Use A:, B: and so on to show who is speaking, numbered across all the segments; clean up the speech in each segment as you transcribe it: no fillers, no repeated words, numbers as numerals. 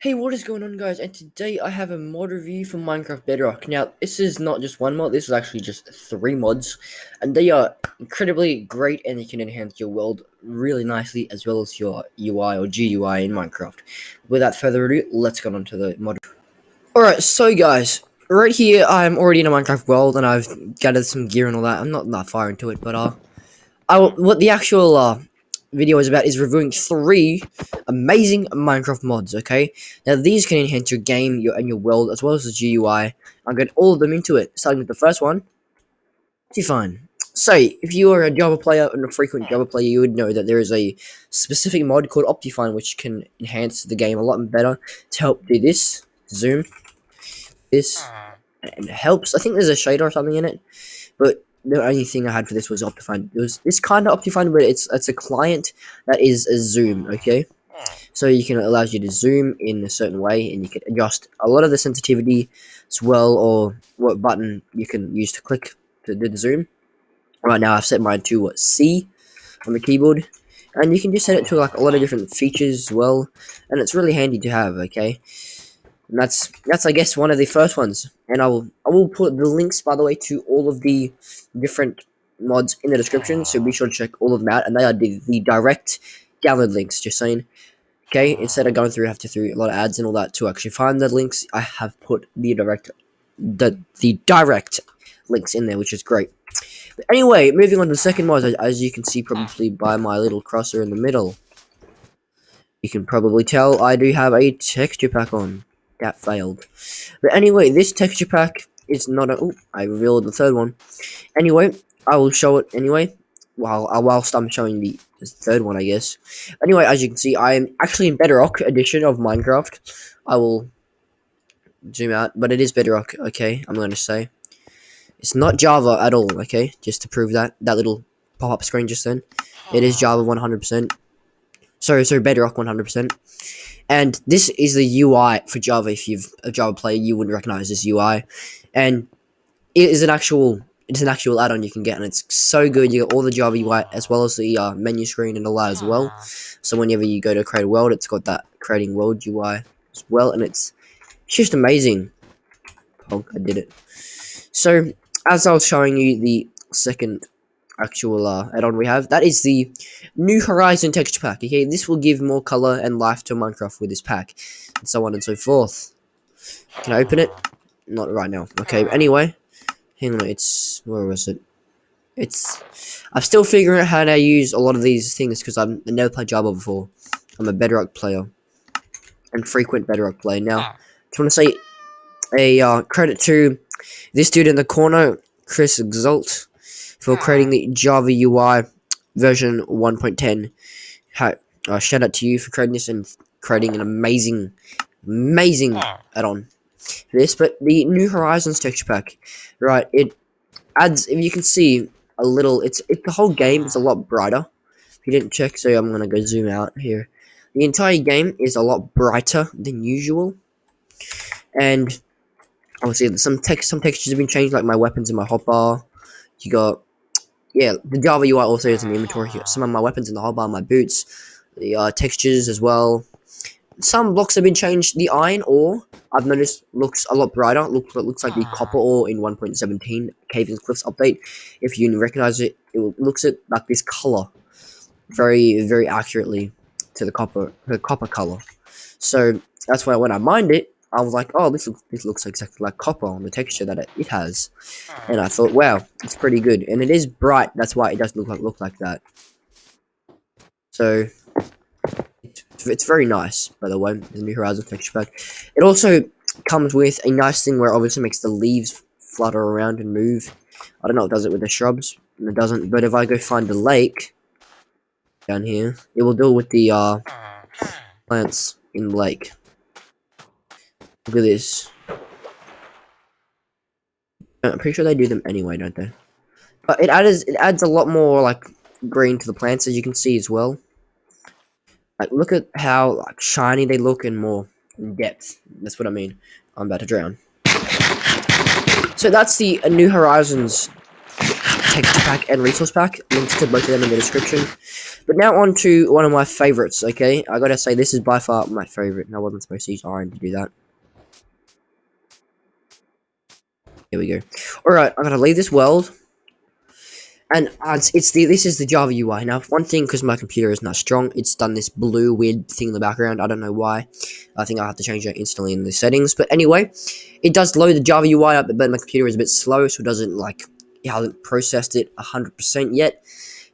A: Hey, what is going on, guys? And today I have a mod review for Minecraft Bedrock. Now, this is not just one mod, this is actually just 3 mods, and they are incredibly great and they can enhance your world really nicely as well as your UI or GUI in Minecraft. Without further ado, let's get on to the mod. Alright, so guys, right here I'm already in a Minecraft world and I've gathered some gear and all that. I'm not that far into it, but what the actual video is about is reviewing 3 amazing Minecraft mods. Okay, now these can enhance your game, and your world as well as the GUI. I'll get all of them into it. Starting with the first one, Optifine. So, if you are a Java player and a frequent Java player, you would know that there is a specific mod called Optifine which can enhance the game a lot better to help do this. Zoom this, and it helps. I think there's a shader or something in it, but the only thing I had for this was Optifine. It's kind of Optifine, but it's a client that is a zoom. Okay, so allows you to zoom in a certain way, and you can adjust a lot of the sensitivity as well, or what button you can use to click to do the zoom. Right now, I've set mine to C on the keyboard, and you can just set it to like a lot of different features as well, and it's really handy to have. Okay. And that's I guess one of the first ones, and I will put the links, by the way, to all of the different mods in the description, so be sure to check all of them out, and they are the direct download links, just saying. Okay, instead of going through a lot of ads and all that to actually find the links, I have put the direct links in there, which is great. But anyway, moving on to the second mod, as you can see probably by my little crosser in the middle, you can probably tell I do have a texture pack on. That failed. But anyway, this texture pack is not a... Oh, I revealed the third one. Anyway, I will show it anyway. Whilst I'm showing the third one, I guess. Anyway, as you can see, I am actually in Bedrock edition of Minecraft. I will zoom out, but it is Bedrock, okay? I'm going to say. It's not Java at all, okay? Just to prove that little pop-up screen just then. It is Java 100%. Sorry, Bedrock 100%. And this is the UI for Java. If you're a Java player, you wouldn't recognize this UI. And it's an actual add-on you can get, and it's so good. You get all the Java UI as well as the menu screen and all that as well. So whenever you go to create a world, it's got that creating world UI as well, and it's just amazing. Oh, I did it. So as I was showing you, the second actual add-on we have, that is the New Horizon texture pack. Okay, this will give more color and life to Minecraft with this pack, and so on and so forth. Can I open it? Not right now. Okay, anyway, hang on, where was it? I'm still figuring out how to use a lot of these things because I've never played Java before. I'm a Bedrock player and frequent Bedrock player. Now, I just want to say a credit to this dude in the corner, Chris Exalt, for creating the Java UI version 1.10. Shout out to you for creating this and creating an amazing add-on for this. But the New Horizons texture pack, right? It adds, if you can see, a little. It's the whole game is a lot brighter. If you didn't check, so I'm gonna go zoom out here. The entire game is a lot brighter than usual, and obviously some textures have been changed, like my weapons and my hotbar. You got. Yeah, the Java UI also has an inventory here. Some of my weapons in the hotbar, my boots, the textures as well. Some blocks have been changed. The iron ore, I've noticed, looks a lot brighter. Looks like the copper ore in 1.17 Caves and Cliffs update. If you recognize it, it looks at like this color, very, very accurately to the copper color. So that's why when I mined it, I was like, oh, this looks exactly like copper on the texture that it has. And I thought, wow, it's pretty good. And it is bright, that's why it does look like that. So, it's very nice, by the way, the New Horizon texture pack. It also comes with a nice thing where it obviously makes the leaves flutter around and move. I don't know if it does it with the shrubs, and it doesn't. But if I go find the lake down here, it will deal with the plants in the lake. Look at this. I'm pretty sure they do them anyway, don't they? But it adds a lot more like green to the plants, as you can see as well. Like, look at how like shiny they look and more in depth. That's what I mean. I'm about to drown. So that's the New Horizons texture pack and resource pack. Links to both of them in the description. But now on to one of my favorites, okay? I gotta say, this is by far my favorite. And I wasn't supposed to use iron to do that. Here we go. Alright, I'm gonna leave this world. And this is the Java UI. Now, one thing, because my computer is not strong, it's done this blue weird thing in the background. I don't know why. I think I'll have to change that instantly in the settings. But anyway, it does load the Java UI up, but my computer is a bit slow, so it doesn't, like, it hasn't processed it 100% yet.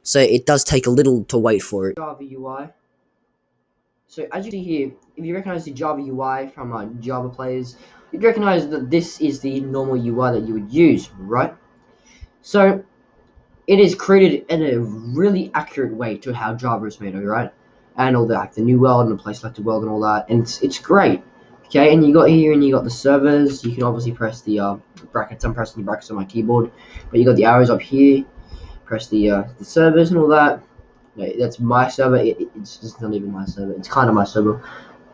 A: So it does take a little to wait for it. Java UI. So as you see here, if you recognize the Java UI from Java players, you'd recognize that this is the normal UI that you would use, right? So it is created in a really accurate way to how Java is made, alright? And all that, like the new world and the place selected world and all that, and it's great. Okay, and you got here and you got the servers. You can obviously press the brackets. I'm pressing the brackets on my keyboard, but you got the arrows up here. Press the servers and all that. No, that's my server. It's just not even my server. It's kind of my server.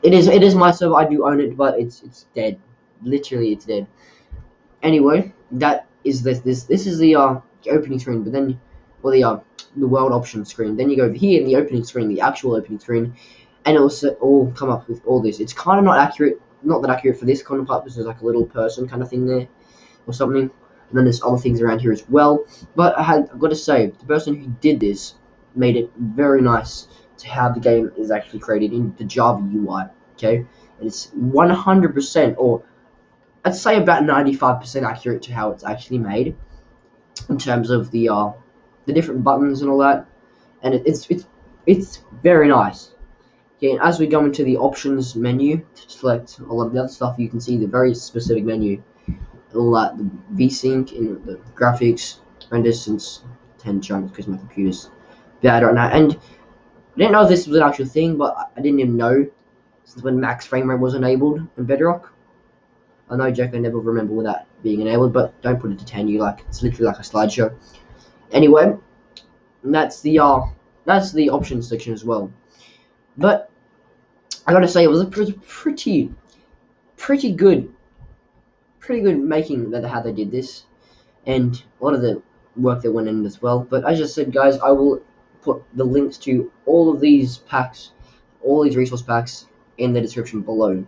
A: It is my server. I do own it, but it's dead. Literally, it's dead. Anyway, that is this is the opening screen, but then, well, the world options screen. Then you go over here in the opening screen, the actual opening screen, and it will all come up with all this. It's kind of not that accurate for this kind of part, because there's like a little person kind of thing there, or something. And then there's other things around here as well. But I've got to say, the person who did this made it very nice to how the game is actually created in the Java UI. Okay, and it's 100%, or I'd say about 95% accurate to how it's actually made, in terms of the different buttons and all that, and it's very nice. Okay, and as we go into the options menu to select a lot of the other stuff, you can see the very specific menu, all that, the VSync and the graphics, render distance, 10 chunks because my computer's bad right now, and I didn't know if this was an actual thing, but I didn't even know since when max frame rate was enabled in Bedrock. I know, Jack, I never remember that being enabled, but don't put it to 10. It's literally like a slideshow. Anyway, that's the options section as well. But I gotta say, it was a pretty good making that how they did this, and a lot of the work that went in as well. But as I said, guys, I will put the links to all of these packs, all these resource packs, in the description below.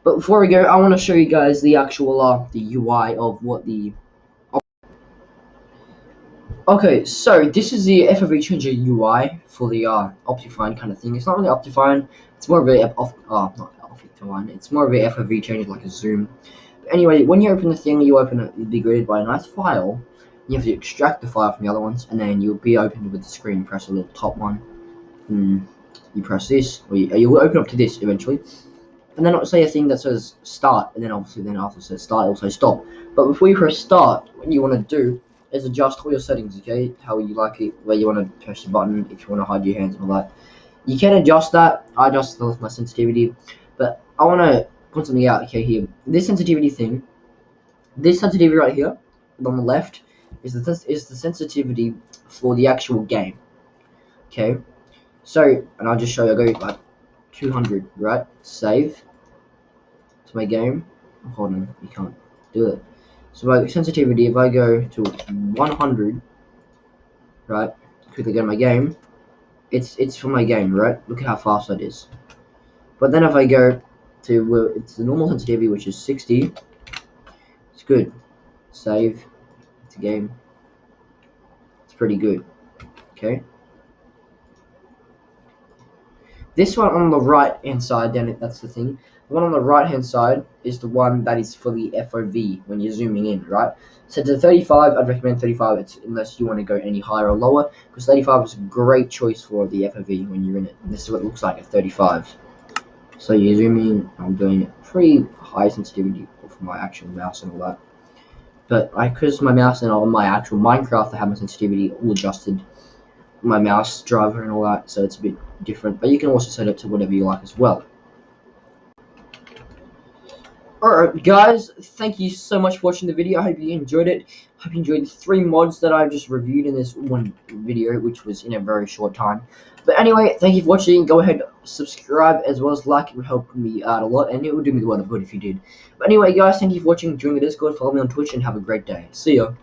A: But before we go, I want to show you guys the actual the UI of what the. Okay, so this is the FOV changer UI for the Optifine kind of thing. It's not really Optifine. It's more of a not Optifine. It's more of a FOV changer, like a zoom. But anyway, when you open the thing, you open it. You'll be greeted by a nice file. You have to extract the file from the other ones, and then you'll be opened with the screen. Press the little top one. You press this, or you will open up to this eventually. And then it'll say a thing that says start, and then obviously after it says start, it'll say stop. But before you press start, what you want to do is adjust all your settings, okay? How you like it, where you want to press the button, if you want to hide your hands and all that. You can adjust that. I adjust my sensitivity, but I want to point something out, okay? Here, this sensitivity thing, this sensitivity right here on the left is the sensitivity for the actual game, okay? So, and I'll just show you. I go like 200, right? Save to my game. Hold on, you can't do it. So my sensitivity, if I go to 100, right? Quickly go to my game. It's for my game, right? Look at how fast that is. But then if I go to it's the normal sensitivity, which is 60. It's good. Save to game. It's pretty good. Okay. This one on the right hand side, then that's the thing. The one on the right hand side is the one that is for the FOV when you're zooming in, right? So to 35, I'd recommend 35 unless you want to go any higher or lower, because 35 is a great choice for the FOV when you're in it. And this is what it looks like at 35. So you're zooming in. I'm doing it pretty high sensitivity for my actual mouse and all that. But because my mouse and on my actual Minecraft, I have my sensitivity all adjusted, my mouse driver and all that, so it's a bit different, but you can also set it to whatever you like as well. Alright guys, thank you so much for watching the video. I hope you enjoyed it. I hope you enjoyed the 3 mods that I've just reviewed in this one video, which was in a very short time. But anyway, thank you for watching. Go ahead, subscribe as well as like. It would help me out a lot, and it would do me the world of good if you did. But anyway guys, thank you for watching. Join the Discord, follow me on Twitch, and have a great day. See ya.